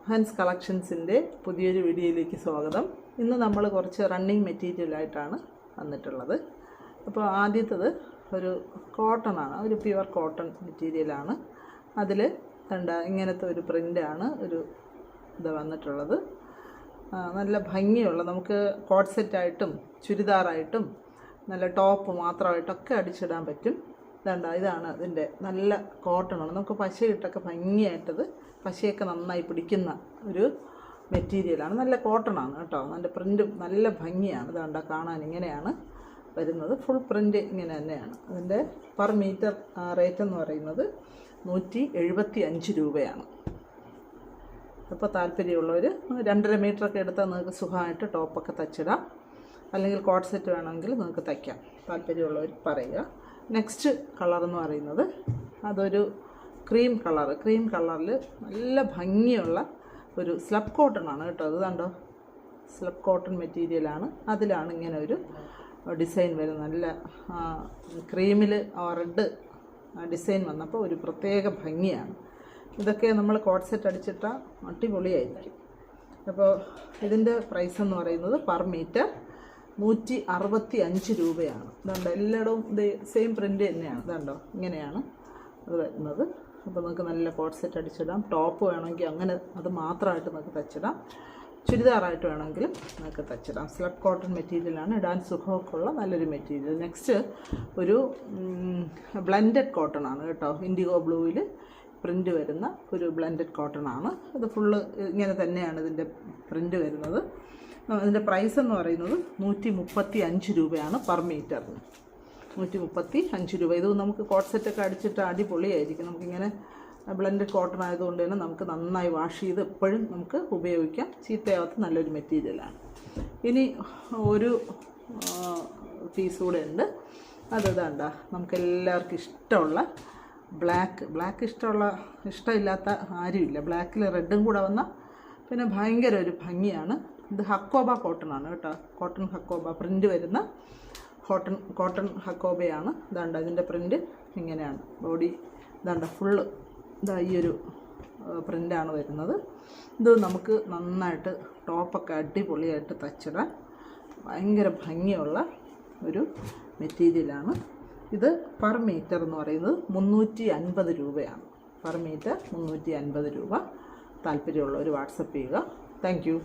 Hans കളക്ഷൻസിൻ്റെ പുതിയൊരു വീഡിയോയിലേക്ക് സ്വാഗതം. ഇന്ന് നമ്മൾ കുറച്ച് റണ്ണിങ് മെറ്റീരിയലായിട്ടാണ് വന്നിട്ടുള്ളത്. അപ്പോൾ ആദ്യത്തേത് ഒരു കോട്ടണാണ്, ഒരു പ്യുവർ കോട്ടൺ മെറ്റീരിയലാണ്. അതിൽ ഇങ്ങനത്തെ ഒരു പ്രിൻ്റാണ് ഒരു ഇത് വന്നിട്ടുള്ളത്. നല്ല ഭംഗിയുള്ള, നമുക്ക് കോട്ട് സെറ്റായിട്ടും ചുരിദാറായിട്ടും നല്ല ടോപ്പ് മാത്രമായിട്ടൊക്കെ അടിച്ചിടാൻ പറ്റും. ഇതാണ് ഇതിൻ്റെ നല്ല കോട്ടണാണ്. നമുക്ക് പശയിട്ടൊക്കെ ഭംഗിയായിട്ടത് പശയൊക്കെ നന്നായി പിടിക്കുന്ന ഒരു മെറ്റീരിയലാണ്. നല്ല കോട്ടണാണ് കേട്ടോ. നല്ല പ്രിൻറ്റും നല്ല ഭംഗിയാണ്. ഇതാണ്ട കാണാൻ ഇങ്ങനെയാണ് വരുന്നത്. ഫുൾ പ്രിൻ്റ് ഇങ്ങനെ തന്നെയാണ്. അതിൻ്റെ പെർ മീറ്റർ റേറ്റ് എന്ന് പറയുന്നത് 175 രൂപയാണ്. അപ്പോൾ താല്പര്യമുള്ളവർ 2.5 മീറ്ററൊക്കെ എടുത്താൽ നിങ്ങൾക്ക് സുഖമായിട്ട് ടോപ്പൊക്കെ തച്ചിടാം. അല്ലെങ്കിൽ കോട്ട് സെറ്റ് വേണമെങ്കിൽ നിങ്ങൾക്ക് തയ്ക്കാം. താല്പര്യമുള്ളവർ പറയുക. നെക്സ്റ്റ് കളർ എന്ന് പറയുന്നത് അതൊരു ക്രീം കളറിൽ നല്ല ഭംഗിയുള്ള ഒരു സ്ലബ് കോട്ടൺ ആണ് കേട്ടോ. അത് കണ്ടോ, സ്ലബ് കോട്ടൺ മെറ്റീരിയലാണ്. അതിലാണ് ഇങ്ങനെ ഒരു ഡിസൈൻ വരുന്നത്. നല്ല ക്രീമിൽ റെഡ് ഡിസൈൻ വന്നപ്പോൾ ഒരു പ്രത്യേക ഭംഗിയാണ്. ഇതൊക്കെ നമ്മൾ കോട്ട് സെറ്റ് അടിച്ചിട്ടാൽ അടിപൊളിയായിരിക്കും. അപ്പോൾ ഇതിൻ്റെ പ്രൈസ് എന്ന് പറയുന്നത് പെർ മീറ്റർ 165 രൂപയാണ്. ഇതുണ്ടോ, എല്ലായിടവും ഇത് സെയിം പ്രിൻ്റ് തന്നെയാണ്. ഇതുണ്ടോ, ഇങ്ങനെയാണ് അത് വരുന്നത്. അപ്പോൾ നിങ്ങൾക്ക് നല്ല കോട്ട് സെറ്റ് അടിച്ചിടാം. ടോപ്പ് വേണമെങ്കിൽ അങ്ങനെ അത് മാത്രമായിട്ട് നിങ്ങൾക്ക് തച്ചിടാം. ചുരിദാറായിട്ട് വേണമെങ്കിലും നിങ്ങൾക്ക് തച്ചിടാം. സ്ലബ് കോട്ടൺ മെറ്റീരിയലാണ്. ഇടാൻ സുഖമൊക്കെ ഉള്ള നല്ലൊരു മെറ്റീരിയൽ. നെക്സ്റ്റ് ഒരു ബ്ലെൻഡഡ് കോട്ടൺ ആണ് കേട്ടോ. ഇൻഡിഗോ ബ്ലൂവിൽ പ്രിൻ്റ് വരുന്ന ഒരു ബ്ലെൻഡഡ് കോട്ടൺ ആണ്. ഇത് ഫുള്ള് ഇങ്ങനെ തന്നെയാണ് ഇതിൻ്റെ പ്രിൻ്റ് വരുന്നത്. ഇതിൻ്റെ പ്രൈസ് എന്ന് പറയുന്നത് 135 രൂപയാണ് പെർ മീറ്ററിന്. 135 രൂപ. ഇത് നമുക്ക് കോട്ട് സെറ്റൊക്കെ അടിച്ചിട്ട് അടിപൊളിയായിരിക്കും. നമുക്കിങ്ങനെ ബ്ലെൻഡഡ് കോട്ടൺ ആയതുകൊണ്ട് തന്നെ നമുക്ക് നന്നായി വാഷ് ചെയ്ത് എപ്പോഴും നമുക്ക് ഉപയോഗിക്കാം. ചീത്തയാവാത്ത നല്ലൊരു മെറ്റീരിയലാണ്. ഇനി ഒരു പീസ് കൂടെ ഉണ്ട്. അതാണ്ട നമുക്കെല്ലാവർക്കും ഇഷ്ടമുള്ള ബ്ലാക്ക് ഇഷ്ടമില്ലാത്ത ആരുമില്ല. ബ്ലാക്കിൽ റെഡും കൂടെ വന്നാൽ പിന്നെ ഭയങ്കര ഒരു ഭംഗിയാണ്. ഇത് ഹക്കോബ കോട്ടൺ ആണ് കേട്ടോ. കോട്ടൺ ഹക്കോബ പ്രിൻ്റ് വരുന്ന കോട്ടൺ ഹക്കോബയാണ്. ഇതാണ്ട ഇതിൻ്റെ പ്രിൻ്റ് ഇങ്ങനെയാണ്. ബോഡി ഇതാണ്ട ഫുള്ള് ഈ ഒരു പ്രിൻ്റാണ് വരുന്നത്. ഇത് നമുക്ക് നന്നായിട്ട് ടോപ്പൊക്കെ അടിപൊളിയായിട്ട് തച്ചിടാൻ ഭയങ്കര ഭംഗിയുള്ള ഒരു മെറ്റീരിയലാണ്. ഇത് പെർ മീറ്റർ എന്ന് പറയുന്നത് 350 രൂപയാണ്. പെർ മീറ്റർ 350 രൂപ. താല്പര്യമുള്ളവർ വാട്സപ്പ് ചെയ്യുക. Thank you.